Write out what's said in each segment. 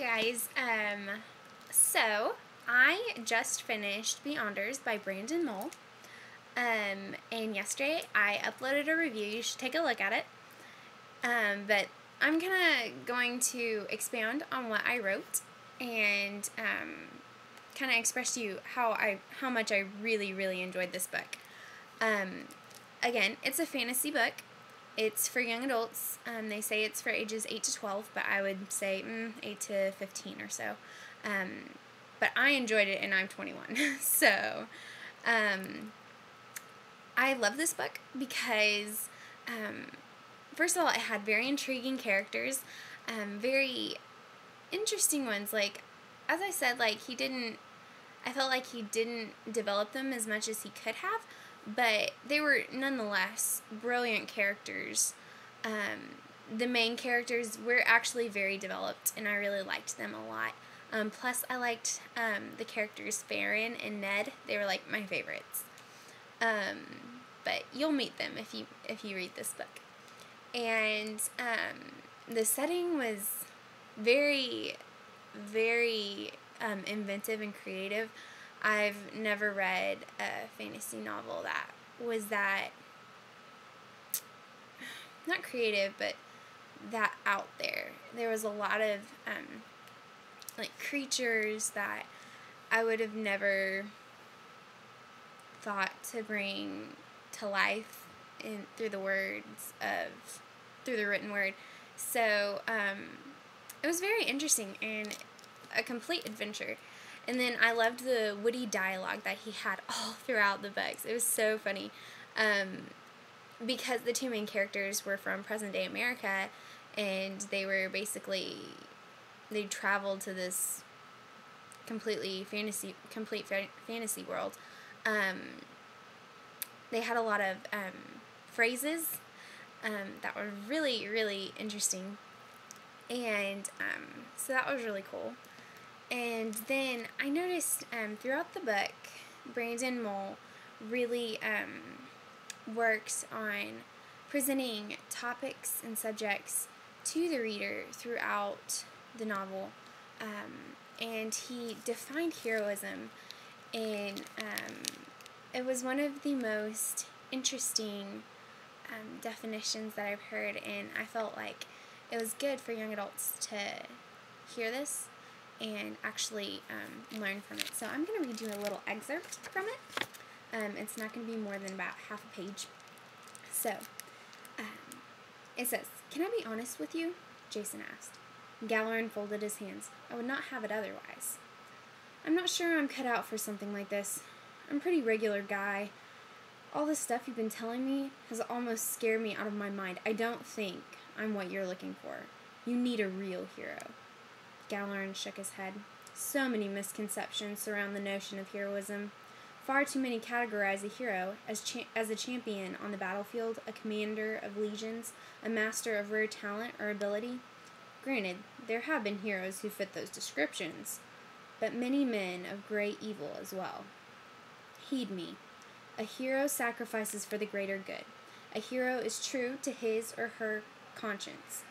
guys, so I just finished Beyonders by Brandon Mole, and yesterday I uploaded a review. You should take a look at it, but I'm going to expound on what I wrote and kind of express to you how much I really enjoyed this book. Again, it's a fantasy book. It's for young adults. They say it's for ages 8 to 12, but I would say 8 to 15 or so. But I enjoyed it, and I'm 21. So, I love this book because, first of all, it had very intriguing characters, very interesting ones. Like, as I said, I felt like he didn't develop them as much as he could have, but they were nonetheless brilliant characters. The main characters were actually very developed, and I really liked them a lot. Plus, I liked the characters Farron and Ned. They were like my favorites. But you'll meet them if you read this book. And the setting was very inventive and creative. I've never read a fantasy novel that was that, not creative, but that out there. There was a lot of, creatures that I would have never thought to bring to life through the written word. So, it was very interesting and a complete adventure. And then I loved the witty dialogue that he had all throughout the books. It was so funny. Because the two main characters were from present-day America, and they traveled to this complete fantasy world. They had a lot of phrases that were really interesting. And so that was really cool. And then I noticed throughout the book, Brandon Mole really works on presenting topics and subjects to the reader throughout the novel. And he defined heroism, and it was one of the most interesting definitions that I've heard, and I felt like it was good for young adults to hear this and actually learn from it. So I'm going to read you a little excerpt from it. It's not going to be more than about half a page. So, it says, "Can I be honest with you?" Jason asked. Gallerin folded his hands. "I would not have it otherwise. I'm not sure I'm cut out for something like this. I'm a pretty regular guy. All this stuff you've been telling me has almost scared me out of my mind. I don't think I'm what you're looking for. You need a real hero." Gallerin shook his head. "So many misconceptions surround the notion of heroism. Far too many categorize a hero as a champion on the battlefield, a commander of legions, a master of rare talent or ability. Granted, there have been heroes who fit those descriptions, but many men of great evil as well. Heed me. A hero sacrifices for the greater good. A hero is true to his or her conscience.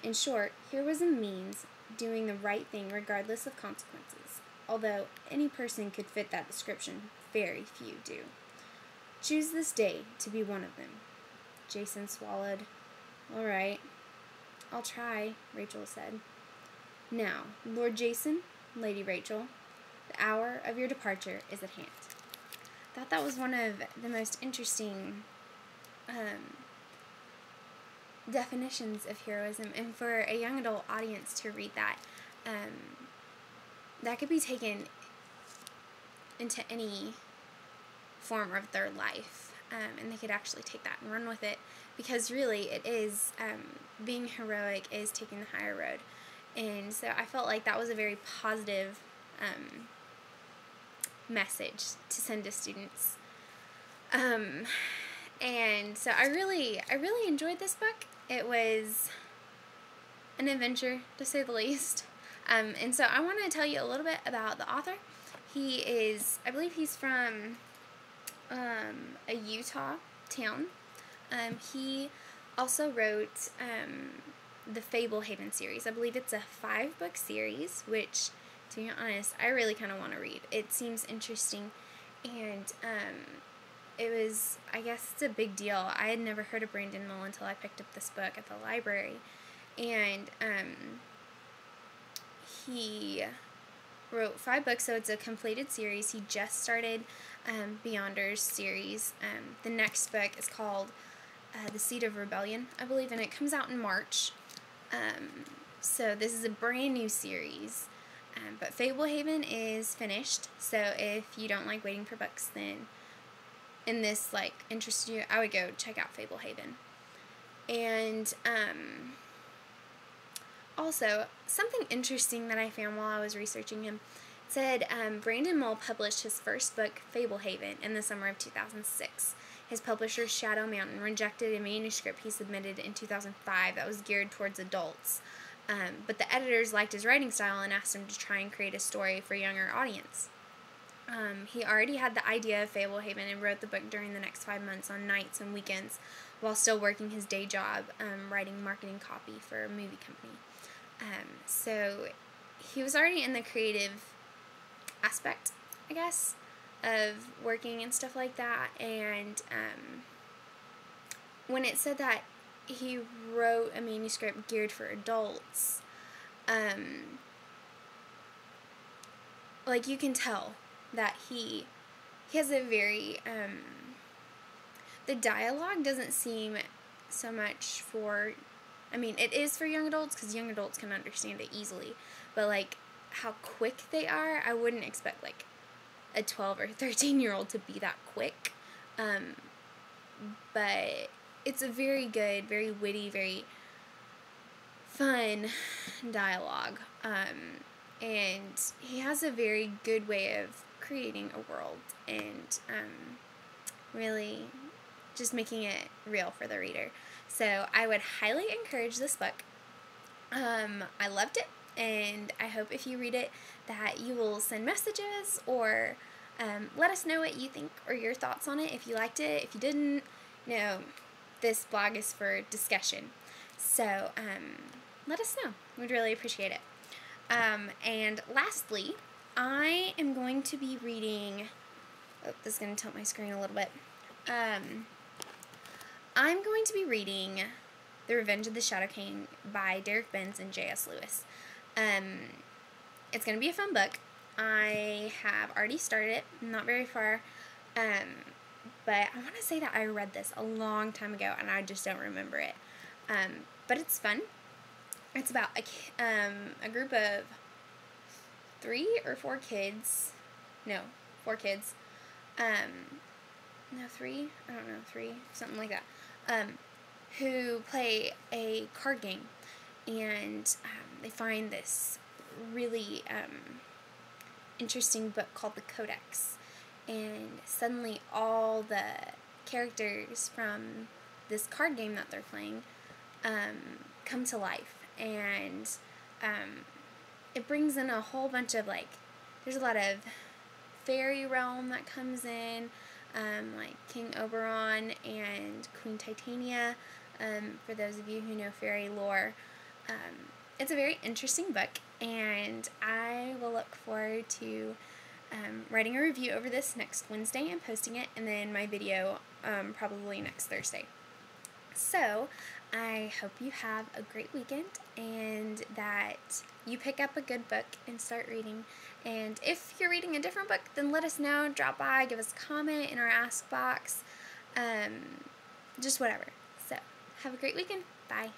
In short, heroism means doing the right thing regardless of consequences. Although any person could fit that description, very few do. Choose this day to be one of them." Jason swallowed. "All right, I'll try," Rachel said. "Now, Lord Jason, Lady Rachel, the hour of your departure is at hand." I thought that was one of the most interesting definitions of heroism, and for a young adult audience to read that, that could be taken into any form of their life, and they could actually take that and run with it, because really it is, being heroic is taking the higher road. And so I felt like that was a very positive message to send to students. And so I really enjoyed this book. It was an adventure, to say the least. And so I want to tell you a little bit about the author. I believe he's from a Utah town. He also wrote the Fablehaven series. I believe it's a 5-book series, which, to be honest, I really kind of want to read. It seems interesting, and I guess it's a big deal. I had never heard of Brandon Mull until I picked up this book at the library, and he wrote 5 books, so it's a completed series. He just started Beyonders series. The next book is called The Seed of Rebellion, I believe, and it comes out in March. So this is a brand new series. But Fablehaven is finished, so if you don't like waiting for books, then and this interests you, I would go check out Fablehaven. And also, something interesting that I found while I was researching him said Brandon Mull published his first book, Fablehaven, in the summer of 2006. His publisher, Shadow Mountain, rejected a manuscript he submitted in 2005 that was geared towards adults. But the editors liked his writing style and asked him to try and create a story for a younger audience. He already had the idea of Fablehaven and wrote the book during the next 5 months on nights and weekends while still working his day job writing marketing copy for a movie company. So he was already in the creative aspect, I guess, of working and stuff like that. And when it said that he wrote a manuscript geared for adults, you can tell that he has a very, the dialogue doesn't seem so much for, it is for young adults, because young adults can understand it easily, but, how quick they are, I wouldn't expect, a 12 or 13-year-old to be that quick, but it's a very good, very witty, very fun dialogue, and he has a very good way of creating a world, and really just making it real for the reader. So I would highly encourage this book. I loved it, and I hope if you read it that you will send messages or let us know what you think or your thoughts on it. If you liked it, if you didn't, this blog is for discussion. So let us know. We'd really appreciate it. And lastly, I am going to be reading, this is going to tilt my screen a little bit. I'm going to be reading The Revenge of the Shadow King by Derek Benz and J.S. Lewis. It's going to be a fun book. I have already started it, not very far, but I want to say that I read this a long time ago, and I just don't remember it. But it's fun. It's about a group of 3 or 4 kids. No, 4 kids. No, 3? I don't know, 3, something like that. Who play a card game, and they find this really interesting book called the Codex, and suddenly all the characters from this card game that they're playing come to life, and it brings in a whole bunch of, there's a lot of fairy realm that comes in, like King Oberon and Queen Titania, for those of you who know fairy lore. It's a very interesting book, and I will look forward to writing a review over this next Wednesday and posting it, and then my video probably next Thursday. So, I hope you have a great weekend, and that you pick up a good book and start reading. And if you're reading a different book, then let us know. Drop by, give us a comment in our Ask box. Just whatever. So, have a great weekend. Bye.